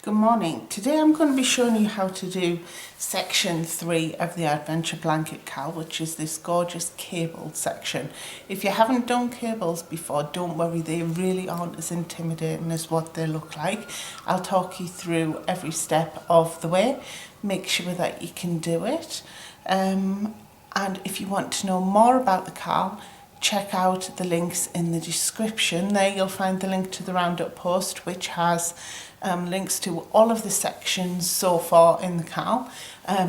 Good morning. Today I'm going to be showing you how to do section 3 of the Adventure Blanket Cowl, which is this gorgeous cabled section. If you haven't done cables before, don't worry, they really aren't as intimidating as what they look like. I'll talk you through every step of the way, make sure that you can do it. And if you want to know more about the cowl, check out the links in the description. There you'll find the link to the roundup post, which has links to all of the sections so far in the cowl,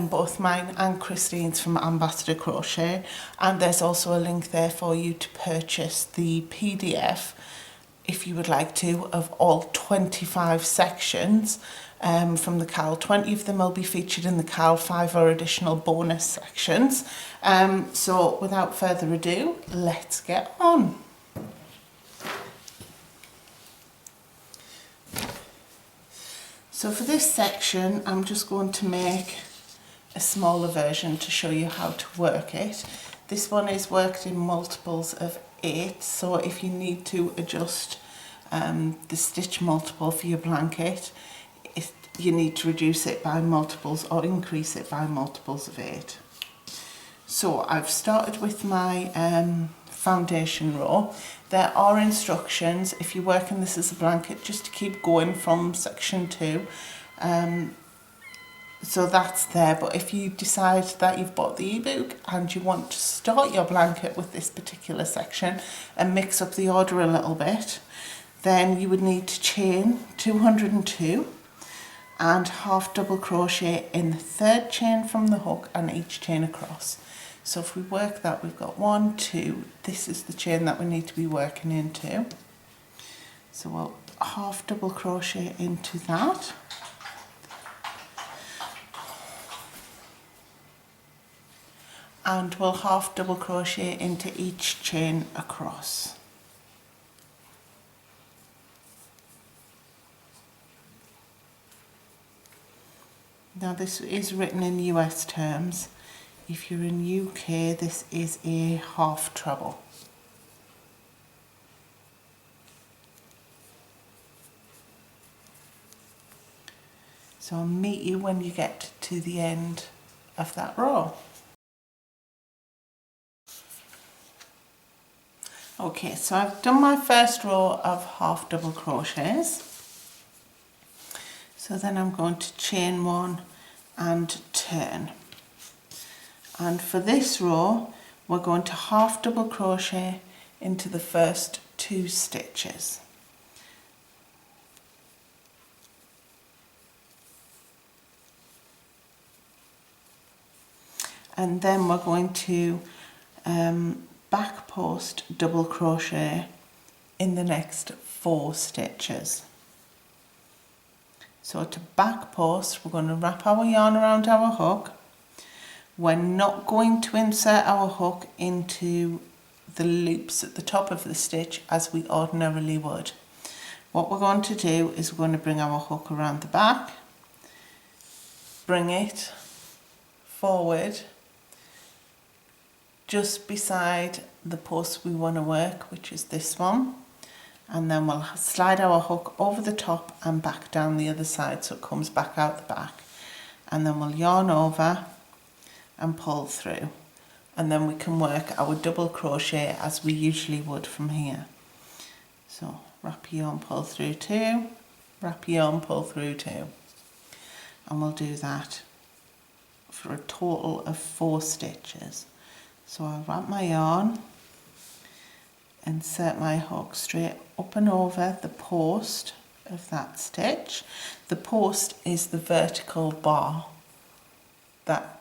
both mine and Christine's from Ambassador Crochet, and there's also a link there for you to purchase the PDF if you would like to of all 25 sections from the cowl. 20 of them will be featured in the cowl, 5 are additional bonus sections. So without further ado, let's get on. So for this section, I'm just going to make a smaller version to show you how to work it. This one is worked in multiples of 8, so if you need to adjust the stitch multiple for your blanket, you need to reduce it by multiples or increase it by multiples of 8. So I've started with my foundation row. There are instructions if you're working this as a blanket just to keep going from section 2. So that's there, but if you decide that you've bought the ebook and you want to start your blanket with this particular section and mix up the order a little bit, then you would need to chain 202 and half double crochet in the third chain from the hook and each chain across. So if we work that, we've got 1, 2, this is the chain that we need to be working into. So we'll half double crochet into that. And we'll half double crochet into each chain across. Now this is written in US terms. If you're in UK, this is a half treble. So I'll meet you when you get to the end of that row. Okay, so I've done my first row of half double crochets. So then I'm going to chain 1 and turn. And for this row, we're going to half double crochet into the first 2 stitches. And then we're going to back post double crochet in the next 4 stitches. So to back post, we're going to wrap our yarn around our hook. We're not going to insert our hook into the loops at the top of the stitch as we ordinarily would. What we're going to do is we're going to bring our hook around the back, bring it forward just beside the post we want to work, which is this one, and then we'll slide our hook over the top and back down the other side so it comes back out the back, and then we'll yarn over and pull through, and then we can work our double crochet as we usually would from here. So wrap your yarn, pull through 2, wrap your yarn, pull through 2, and we'll do that for a total of 4 stitches. So I'll wrap my yarn, insert my hook straight up and over the post of that stitch. The post is the vertical bar that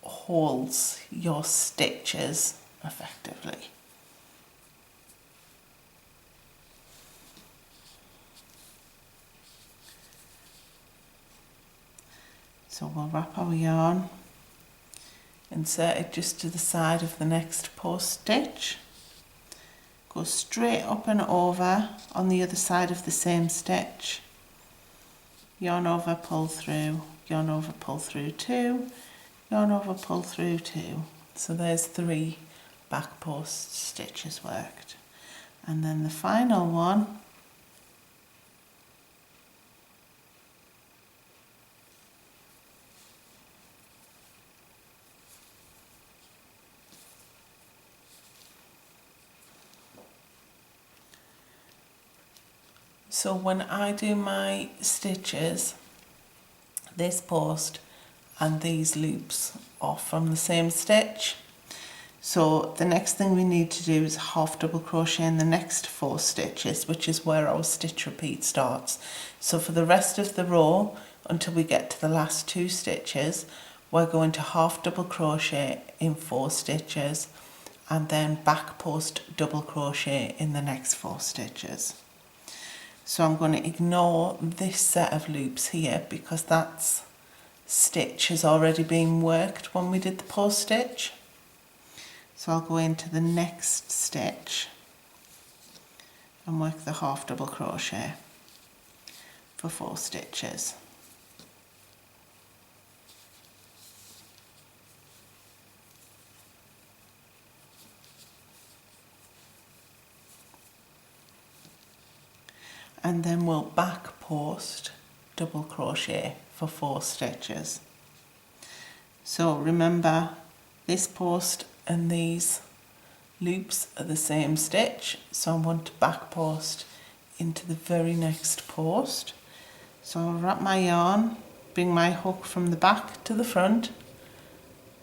holds your stitches effectively. So we'll wrap our yarn, insert it just to the side of the next post stitch, go straight up and over on the other side of the same stitch, yarn over, pull through, yarn over, pull through 2, yarn over, pull through 2. So there's 3 back post stitches worked. And then the final one So when I do my stitches, this post and these loops are from the same stitch. So the next thing we need to do is half double crochet in the next 4 stitches, which is where our stitch repeat starts. So for the rest of the row, until we get to the last 2 stitches, we're going to half double crochet in 4 stitches and then back post double crochet in the next 4 stitches. So I'm going to ignore this set of loops here because that stitch has already been worked when we did the post stitch. So I'll go into the next stitch and work the half double crochet for 4 stitches. And then we'll back post double crochet for 4 stitches. So remember, this post and these loops are the same stitch, so I want to back post into the very next post. So I'll wrap my yarn, bring my hook from the back to the front,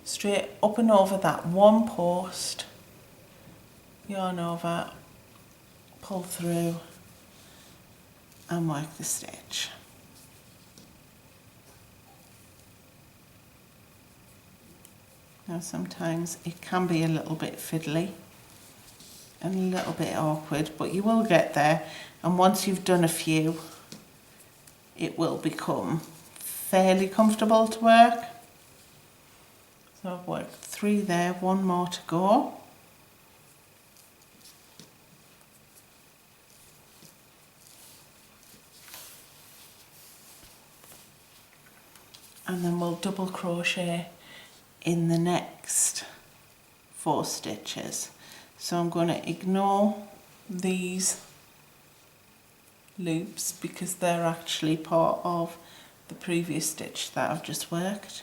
straight up and over that one post, yarn over, pull through and work the stitch. Now sometimes it can be a little bit fiddly and a little bit awkward, but you will get there, and once you've done a few it will become fairly comfortable to work. So I've worked 3 there, 1 more to go. And then we'll double crochet in the next 4 stitches. So I'm going to ignore these loops because they're actually part of the previous stitch that I've just worked,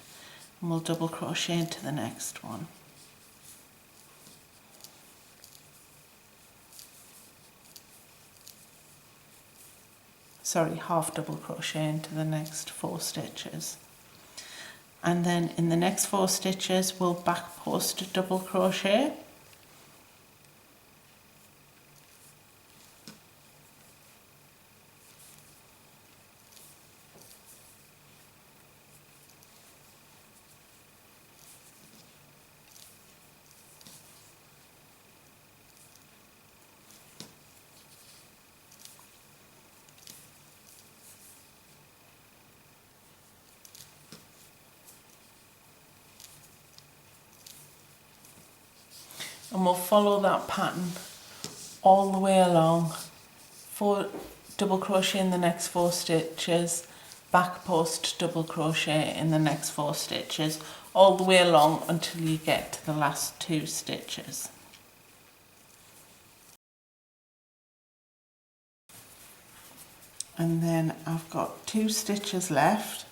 and we'll double crochet into the next one. Sorry, half double crochet into the next 4 stitches. And then in the next 4 stitches we'll back post double crochet, and we'll follow that pattern all the way along. 4 double crochet in the next 4 stitches, back post double crochet in the next 4 stitches, all the way along until you get to the last 2 stitches. And then I've got 2 stitches left,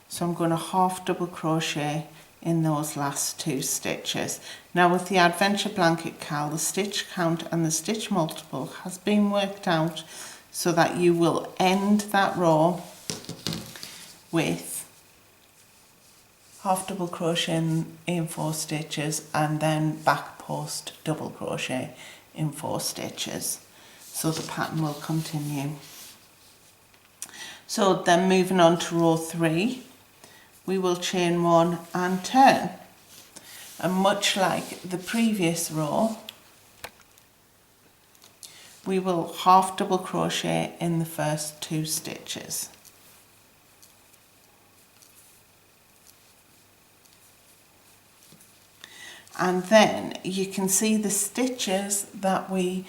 so I'm going to half double crochet in those last 2 stitches. Now with the Adventure Blanket Cal, the stitch count and the stitch multiple has been worked out so that you will end that row with half double crochet in 4 stitches and then back post double crochet in 4 stitches. So the pattern will continue. So then moving on to row 3, we will chain 1 and turn, and much like the previous row we will half double crochet in the first 2 stitches. And then you can see the stitches that we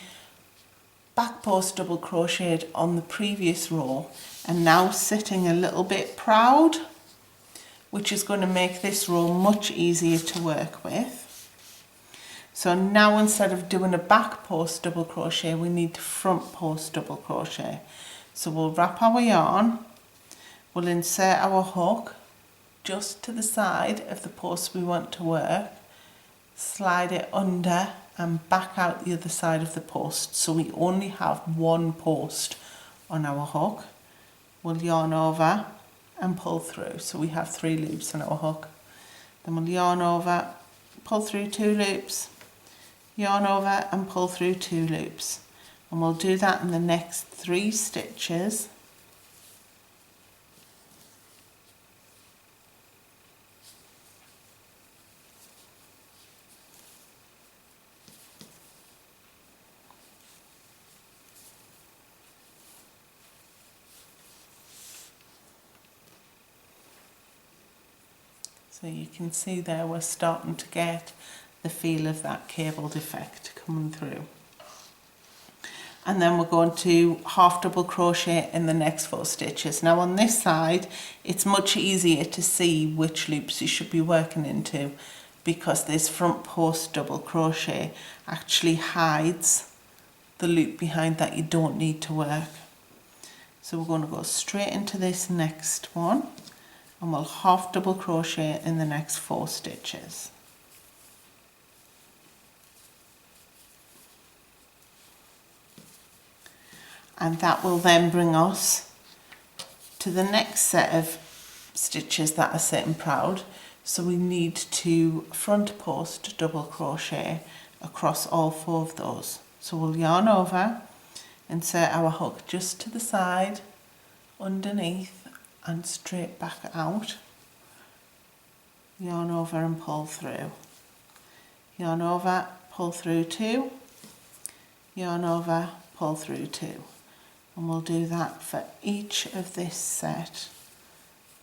back post double crocheted on the previous row and now sitting a little bit proud, which is going to make this row much easier to work with. So now instead of doing a back post double crochet, we need to front post double crochet. So we'll wrap our yarn, we'll insert our hook just to the side of the post we want to work, slide it under and back out the other side of the post, so we only have 1 post on our hook. We'll yarn over and pull through. So we have 3 loops on our hook. Then we'll yarn over, pull through 2 loops, yarn over and pull through 2 loops. And we'll do that in the next 3 stitches. So you can see there we're starting to get the feel of that cabled effect coming through. And then we're going to half double crochet in the next 4 stitches. Now on this side it's much easier to see which loops you should be working into, because this front post double crochet actually hides the loop behind that you don't need to work. So we're going to go straight into this next one, and we'll half double crochet in the next 4 stitches. And that will then bring us to the next set of stitches that are sitting proud. So we need to front post double crochet across all 4 of those. So we'll yarn over, insert our hook just to the side, underneath and straight back out, yarn over and pull through, yarn over, pull through 2, yarn over, pull through 2, and we'll do that for each of this set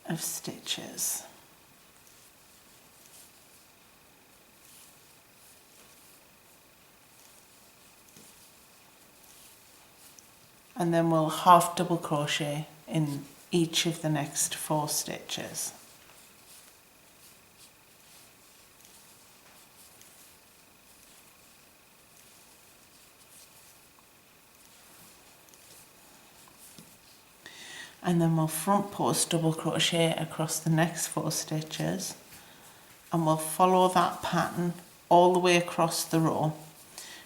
of stitches. And then we'll half double crochet in each of the next 4 stitches. And then we'll front post double crochet across the next 4 stitches, and we'll follow that pattern all the way across the row.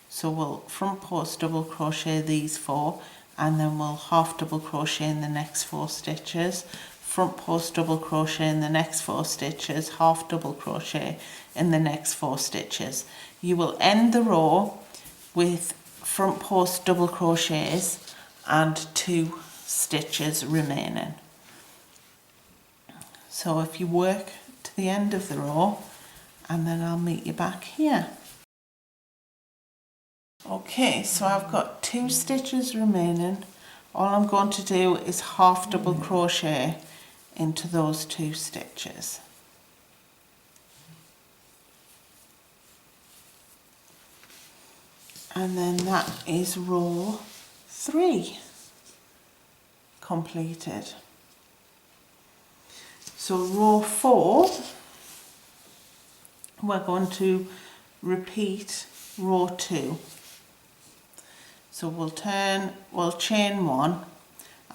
So we'll front post double crochet these 4, and then we'll half double crochet in the next 4 stitches, front post double crochet in the next 4 stitches, half double crochet in the next 4 stitches. You will end the row with front post double crochets and 2 stitches remaining. So if you work to the end of the row, and then I'll meet you back here. Okay, so I've got 2 stitches remaining. All I'm going to do is half double crochet into those 2 stitches. And then that is row 3 completed. So row 4, we're going to repeat row 2. So we'll chain 1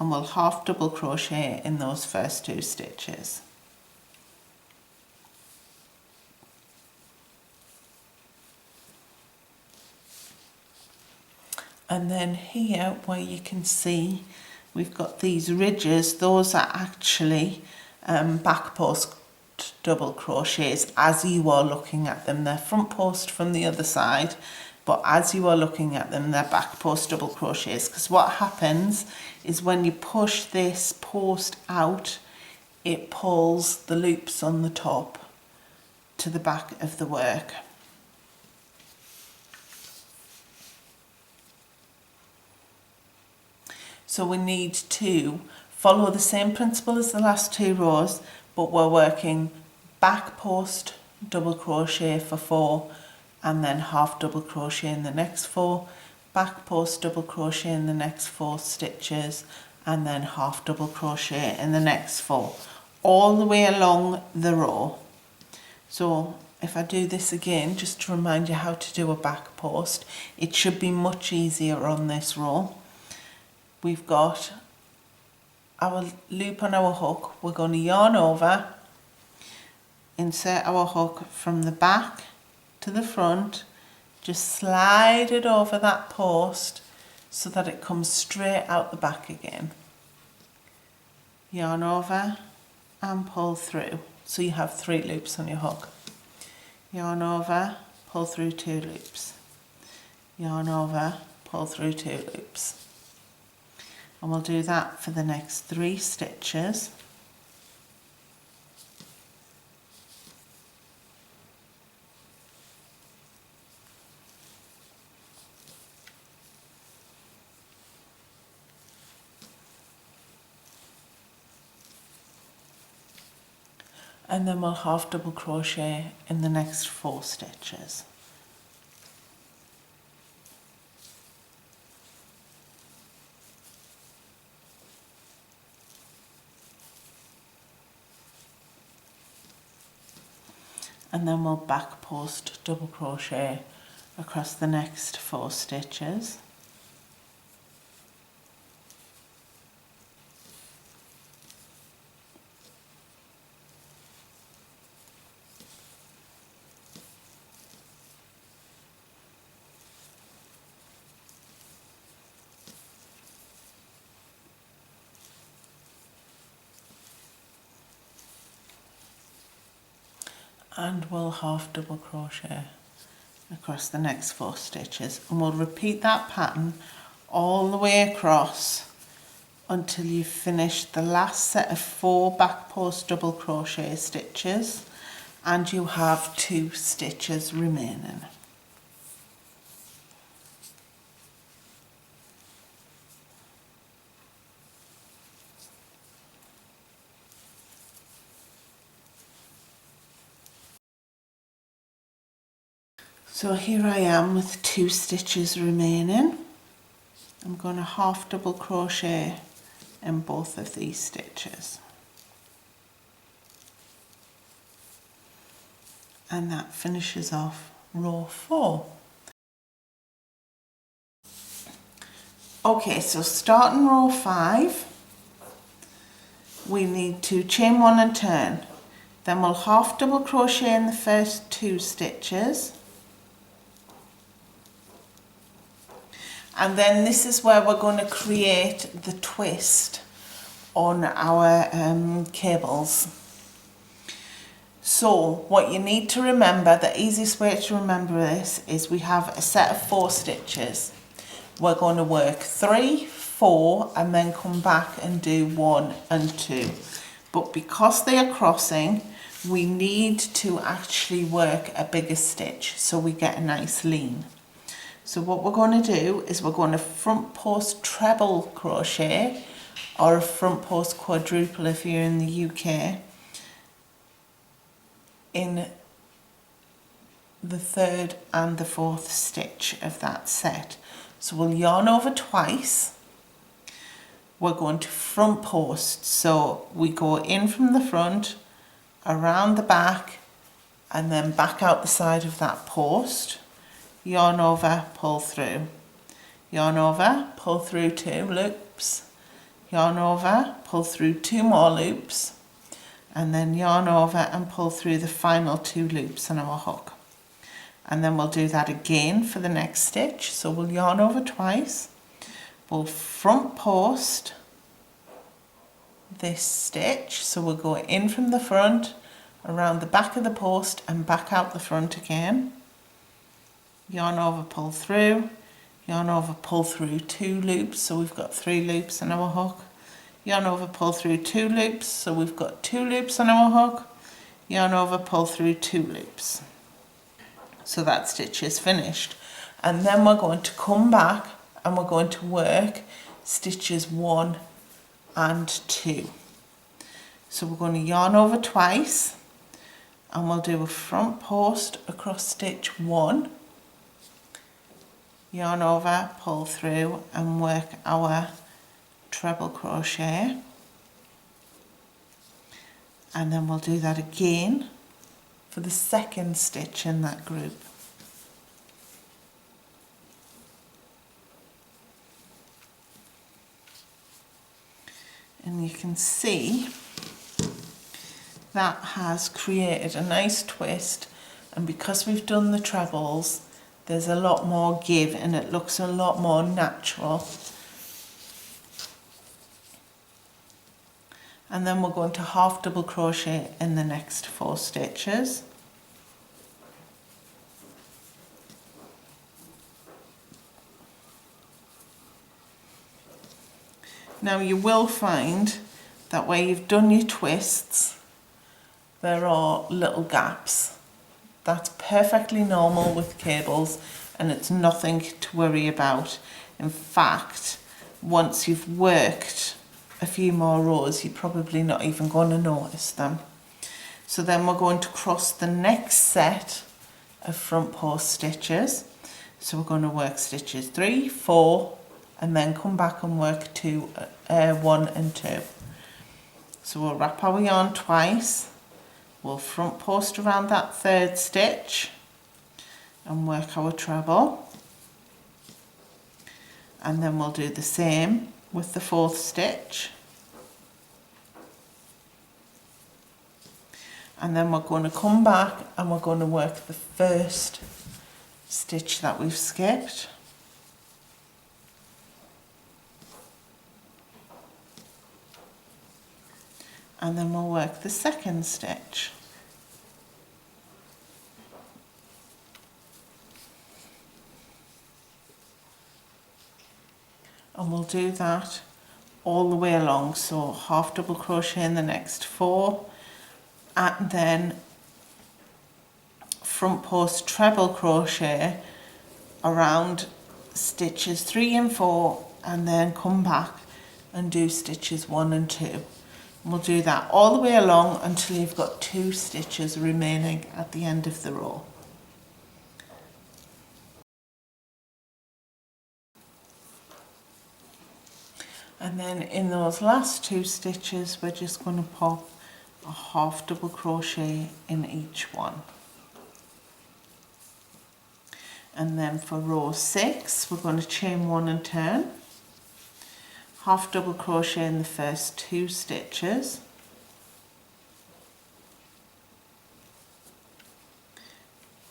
and we'll half double crochet in those first 2 stitches. And then here where you can see we've got these ridges, those are actually back post double crochets as you are looking at them. They're front post from the other side, but as you are looking at them, they're back post double crochets, because what happens is when you push this post out, it pulls the loops on the top to the back of the work. So we need to follow the same principle as the last 2 rows, but we're working back post double crochet for 4, and then half double crochet in the next 4, back post double crochet in the next 4 stitches, and then half double crochet in the next 4, all the way along the row. So if I do this again, just to remind you how to do a back post, it should be much easier on this row. We've got our loop on our hook, we're going to yarn over, insert our hook from the back to the front, just slide it over that post so that it comes straight out the back again. Yarn over and pull through, so you have 3 loops on your hook. Yarn over, pull through 2 loops. Yarn over, pull through 2 loops. And we'll do that for the next 3 stitches. And then we'll half double crochet in the next 4 stitches. And then we'll back post double crochet across the next 4 stitches. And we'll half double crochet across the next 4 stitches, and we'll repeat that pattern all the way across until you've finished the last set of 4 back post double crochet stitches and you have 2 stitches remaining. So here I am with 2 stitches remaining. I'm going to half double crochet in both of these stitches. And that finishes off row 4. Okay, so starting row 5, we need to chain 1 and turn. Then we'll half double crochet in the first 2 stitches. And then this is where we're going to create the twist on our cables. So what you need to remember, the easiest way to remember this is we have a set of 4 stitches. We're going to work 3, 4 and then come back and do 1 and 2. But because they are crossing, we need to actually work a bigger stitch so we get a nice lean. So what we're going to do is we're going to front post treble crochet, or a front post quadruple if you're in the UK, in the 3rd and the 4th stitch of that set. So we'll yarn over twice. We're going to front post, so we go in from the front, around the back, and then back out the side of that post. Yarn over, pull through. Yarn over, pull through 2 loops. Yarn over, pull through 2 more loops. And then yarn over and pull through the final 2 loops on our hook. And then we'll do that again for the next stitch. So we'll yarn over twice. We'll front post this stitch. So we'll go in from the front, around the back of the post and back out the front again. Yarn over, pull through. Yarn over, pull through 2 loops. So we've got 3 loops on our hook. Yarn over, pull through 2 loops. So we've got 2 loops on our hook. Yarn over, pull through 2 loops. So that stitch is finished. And then we're going to come back and we're going to work stitches 1 and 2. So we're going to yarn over twice and we'll do a front post across stitch 1. Yarn over, pull through and work our treble crochet. And then we'll do that again for the 2nd stitch in that group. And you can see that has created a nice twist, and because we've done the trebles, there's a lot more give and it looks a lot more natural. And then we're going to half double crochet in the next 4 stitches. Now you will find that where you've done your twists, there are little gaps. That's perfectly normal with cables and it's nothing to worry about. In fact, once you've worked a few more rows, you're probably not even going to notice them. So then we're going to cross the next set of front post stitches. So we're going to work stitches 3, 4, and then come back and work 1 and 2. So we'll wrap our yarn twice, we'll front post around that 3rd stitch and work our treble, and then we'll do the same with the 4th stitch, and then we're going to come back and we're going to work the 1st stitch that we've skipped. And then we'll work the 2nd stitch. And we'll do that all the way along, so half double crochet in the next 4, and then front post treble crochet around stitches 3 and 4, and then come back and do stitches 1 and 2. We'll do that all the way along until you've got 2 stitches remaining at the end of the row. And then in those last 2 stitches, we're just going to pop a half double crochet in each one. And then for row 6, we're going to chain 1 and turn. Half double crochet in the first 2 stitches,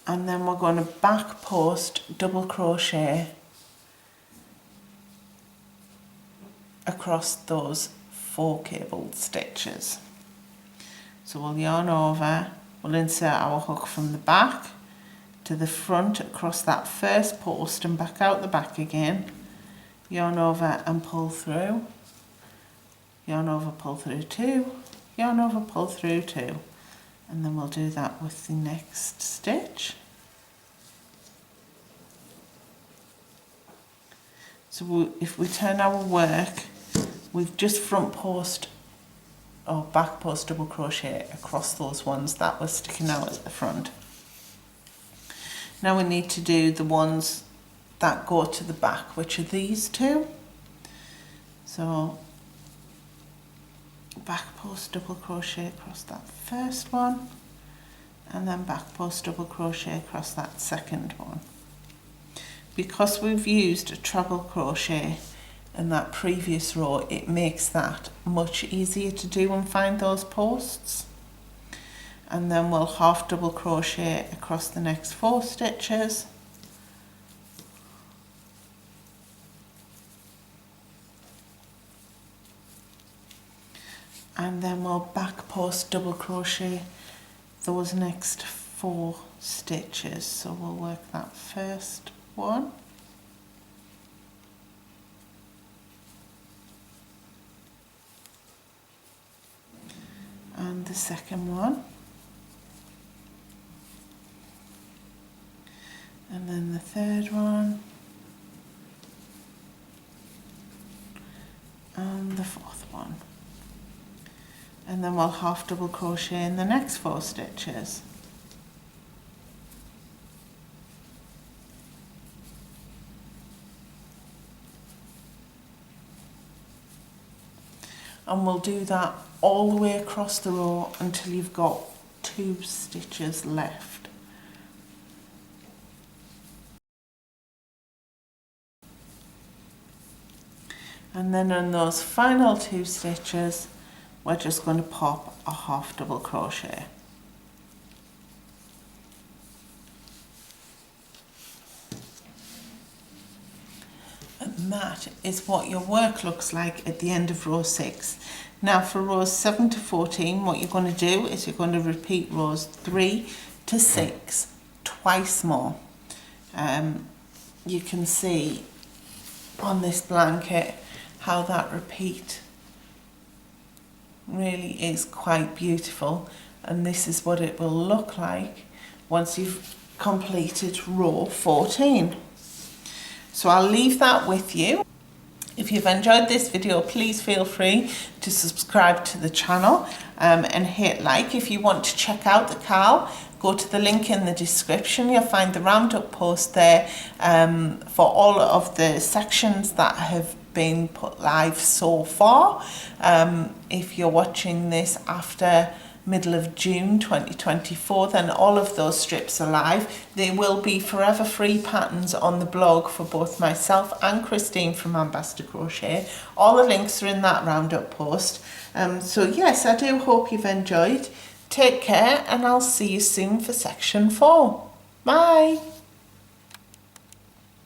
and then we're going to back post double crochet across those 4 cabled stitches. So we'll yarn over, we'll insert our hook from the back to the front across that first post and back out the back again. Yarn over and pull through, yarn over, pull through 2, yarn over, pull through 2, and then we'll do that with the next stitch. So if we turn our work, we've just front post or back post double crochet across those ones that were sticking out at the front. Now we need to do the ones that go to the back, which are these 2. So back post double crochet across that first one, and then back post double crochet across that second one. Because we've used a treble crochet in that previous row, it makes that much easier to do and find those posts. And then we'll half double crochet across the next 4 stitches, and then we'll back post double crochet those next 4 stitches. So we'll work that first one, and the second one, and then the third one, and the 4th one. And then we'll half double crochet in the next 4 stitches. And we'll do that all the way across the row until you've got 2 stitches left. And then on those final 2 stitches, we're just going to pop a half double crochet. And that is what your work looks like at the end of row 6. Now for rows 7 to 14, what you're going to do is you're going to repeat rows 3 to 6 twice more. You can see on this blanket how that repeat really is quite beautiful, and this is what it will look like once you've completed row 14. So I'll leave that with you. If you've enjoyed this video, please feel free to subscribe to the channel and hit like. If you want to check out the KAL, go to the link in the description. You'll find the roundup post there for all of the sections that have been put live so far. If you're watching this after middle of June 2024, then all of those strips are live. They will be forever free patterns on the blog for both myself and Christine from Ambassador Crochet. All the links are in that roundup post. So yes, I do hope you've enjoyed. Take care, and I'll see you soon for section 4. Bye.